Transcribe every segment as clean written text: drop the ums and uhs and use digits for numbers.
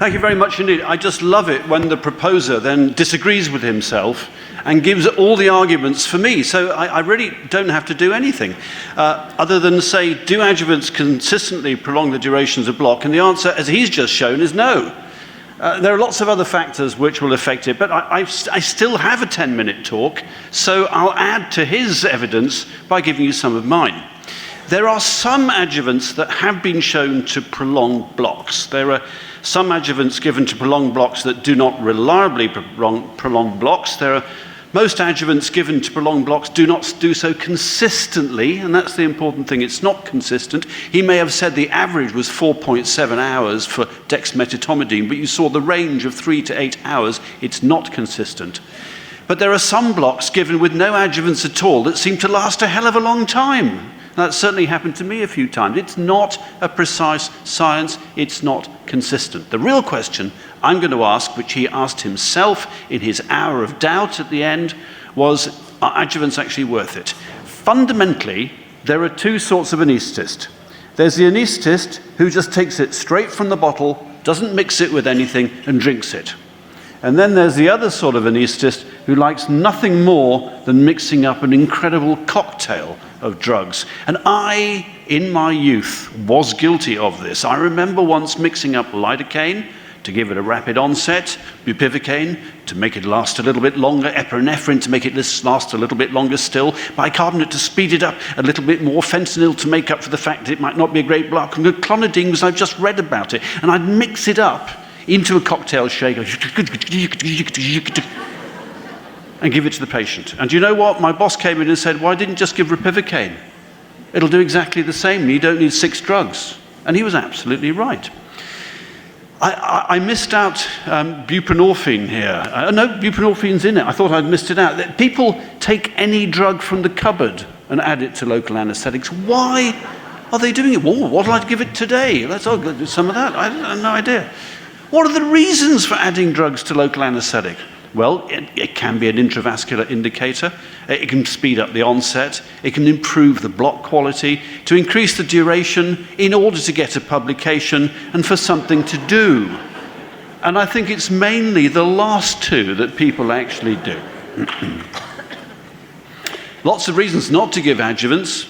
Thank you very much indeed. I just love it when the proposer then disagrees with himself and gives all the arguments for me. So I really don't have to do anything other than say, do adjuvants consistently prolong the durations of block? And the answer, as he's just shown, is no. There are lots of other factors which will affect it, but I still have a 10-minute talk, so I'll add to his evidence by giving you some of mine. There are some adjuvants that have been shown to prolong blocks. There are some adjuvants given to prolong blocks that do not reliably prolong blocks. Most adjuvants given to prolong blocks do not do so consistently, and that's the important thing. It's not consistent. He may have said the average was 4.7 hours for dexmedetomidine, but you saw the range of 3 to 8 hours. It's not consistent. But there are some blocks given with no adjuvants at all that seem to last a hell of a long time. That certainly happened to me a few times. It's not a precise science. It's not consistent. The real question I'm going to ask, which he asked himself in his hour of doubt at the end, was, are adjuvants actually worth it? Fundamentally, there are two sorts of anaesthetist. There's the anaesthetist who just takes it straight from the bottle, doesn't mix it with anything, and drinks it. And then there's the other sort of anaesthetist who likes nothing more than mixing up an incredible cocktail of drugs. And I, in my youth, was guilty of this. I remember once mixing up lidocaine to give it a rapid onset, bupivacaine to make it last a little bit longer, epinephrine to make it last a little bit longer still, bicarbonate to speed it up a little bit more, fentanyl to make up for the fact that it might not be a great block, and clonidine because I've just read about it. And I'd mix it up into a cocktail shaker and give it to the patient. And you know what? My boss came in and said, why didn't you just give ropivacaine? It'll do exactly the same. You don't need 6 drugs. And he was absolutely right. I missed out buprenorphine here. No, buprenorphine's in it. I thought I'd missed it out. People take any drug from the cupboard and add it to local anesthetics. Why are they doing it? Well, what'll I give it today? Let's do some of that. I have no idea. What are the reasons for adding drugs to local anesthetic? Well, it can be an intravascular indicator. It can speed up the onset. It can improve the block quality, to increase the duration in order to get a publication and for something to do. And I think it's mainly the last two that people actually do. Lots of reasons not to give adjuvants.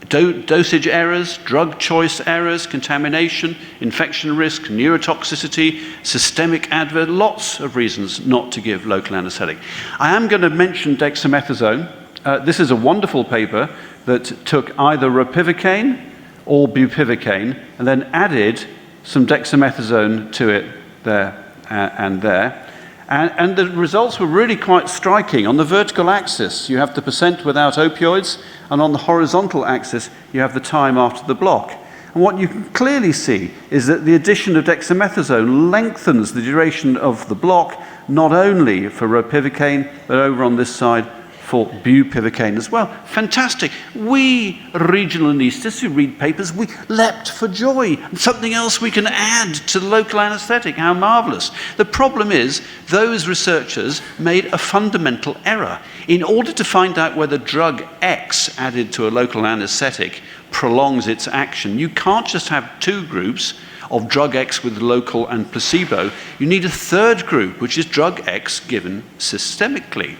Dosage errors, drug choice errors, contamination, infection risk, neurotoxicity, systemic adverse, lots of reasons not to give local anesthetic. I am going to mention dexamethasone. This is a wonderful paper that took either ropivacaine or bupivacaine and then added some dexamethasone to it there and there. And the results were really quite striking. On the vertical axis, you have the percent without opioids, and on the horizontal axis, you have the time after the block. And what you can clearly see is that the addition of dexamethasone lengthens the duration of the block, not only for ropivacaine, but over on this side for bupivacaine as well. Fantastic. We regional anaesthetists who read papers, we leapt for joy. And something else we can add to the local anaesthetic. How marvelous. The problem is those researchers made a fundamental error. In order to find out whether drug X added to a local anaesthetic prolongs its action, you can't just have 2 groups of drug X with local and placebo. You need a third group, which is drug X given systemically.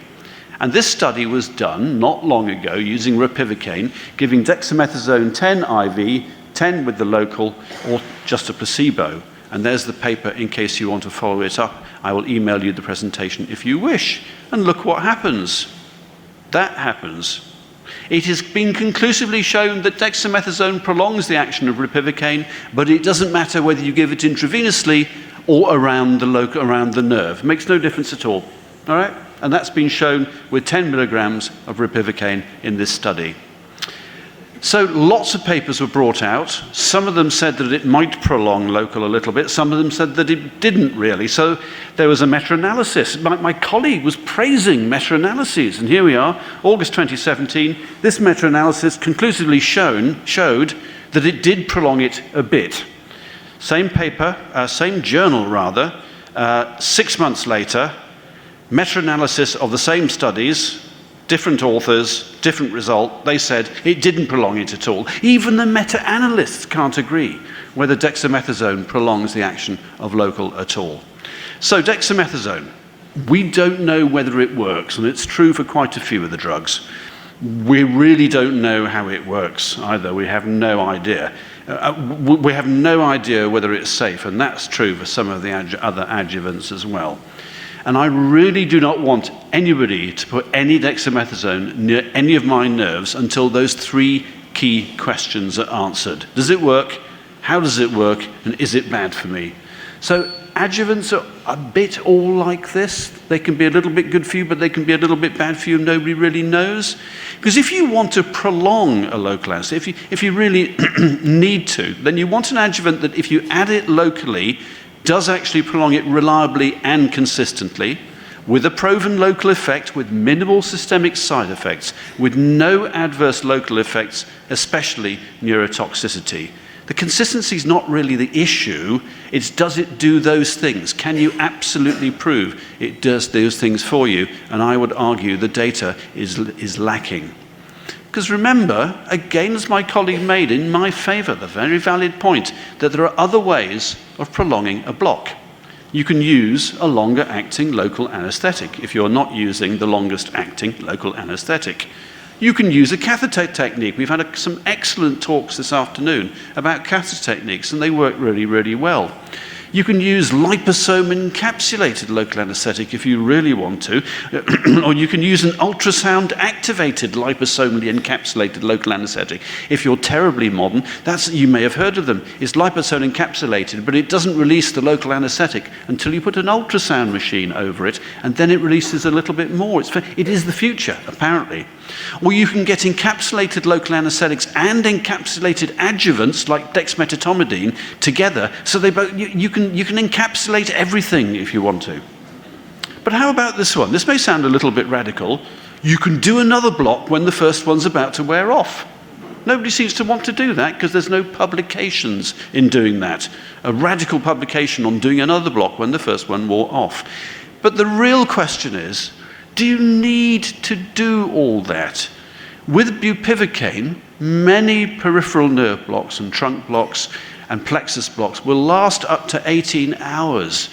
And this study was done not long ago using ropivacaine, giving dexamethasone 10 IV, 10 with the local, or just a placebo. And there's the paper in case you want to follow it up. I will email you the presentation if you wish. And look what happens. That happens. It has been conclusively shown that dexamethasone prolongs the action of ropivacaine, but it doesn't matter whether you give it intravenously or around the nerve. It makes no difference at all. All right? And that's been shown with 10 milligrams of ropivacaine in this study. So lots of papers were brought out. Some of them said that it might prolong local a little bit. Some of them said that it didn't really. So there was a meta-analysis. My colleague was praising meta-analyses. And here we are, August 2017. This meta-analysis conclusively showed that it did prolong it a bit. Same paper, same journal rather, 6 months later, meta-analysis of the same studies, different authors, different result. They said it didn't prolong it at all. Even the meta-analysts can't agree. whether dexamethasone prolongs the action of local at all. So dexamethasone, we don't know whether it works, and it's true for quite a few of the drugs. We really don't know how it works either. We have no idea. We have no idea whether it's safe, and that's true for some of the other adjuvants as well. And I really do not want anybody to put any dexamethasone near any of my nerves until those three key questions are answered. Does it work? How does it work? And is it bad for me? So adjuvants are a bit all like this. They can be a little bit good for you, but they can be a little bit bad for you. Nobody really knows. Because if you want to prolong a local anesthetic, if you really need to, then you want an adjuvant that if you add it locally, does actually prolong it reliably and consistently, with a proven local effect, with minimal systemic side effects, with no adverse local effects, especially neurotoxicity. The consistency is not really the issue, it's does it do those things? Can you absolutely prove it does those things for you? And I would argue the data is lacking. Because remember, again, as my colleague made in my favor, the very valid point that there are other ways of prolonging a block. You can use a longer acting local anesthetic if you're not using the longest acting local anesthetic. You can use a catheter technique. We've had some excellent talks this afternoon about catheter techniques, and they work really, really well. You can use liposome encapsulated local anesthetic if you really want to, or you can use an ultrasound activated liposomally encapsulated local anesthetic. If you're terribly modern, you may have heard of them. It's liposome encapsulated, but it doesn't release the local anesthetic until you put an ultrasound machine over it, and then it releases a little bit more. It is the future, apparently. Or you can get encapsulated local anesthetics and encapsulated adjuvants like dexmedetomidine together, so they both, you can encapsulate everything if you want to. But how about this one? This may sound a little bit radical. You can do another block when the first one's about to wear off. Nobody seems to want to do that because there's no publications in doing that. A radical publication on doing another block when the first one wore off. But the real question is, do you need to do all that? With bupivacaine, many peripheral nerve blocks and trunk blocks and plexus blocks will last up to 18 hours,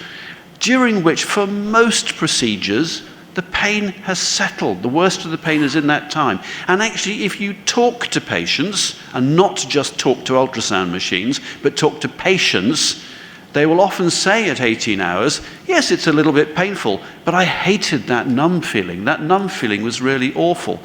during which, for most procedures, the pain has settled. The worst of the pain is in that time. And actually, if you talk to patients, and not just talk to ultrasound machines, but talk to patients, they will often say at 18 hours, yes, it's a little bit painful, but I hated that numb feeling. That numb feeling was really awful.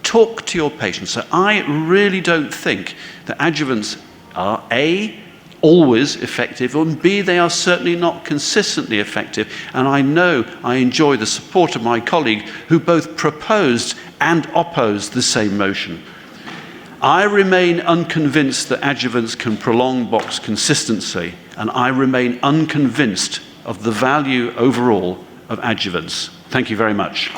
Talk to your patients. So I really don't think that adjuvants are A, always effective, and B, they are certainly not consistently effective. And I know I enjoy the support of my colleague who both proposed and opposed the same motion. I remain unconvinced that adjuvants can prolong box consistency, and I remain unconvinced of the value overall of adjuvants. Thank you very much.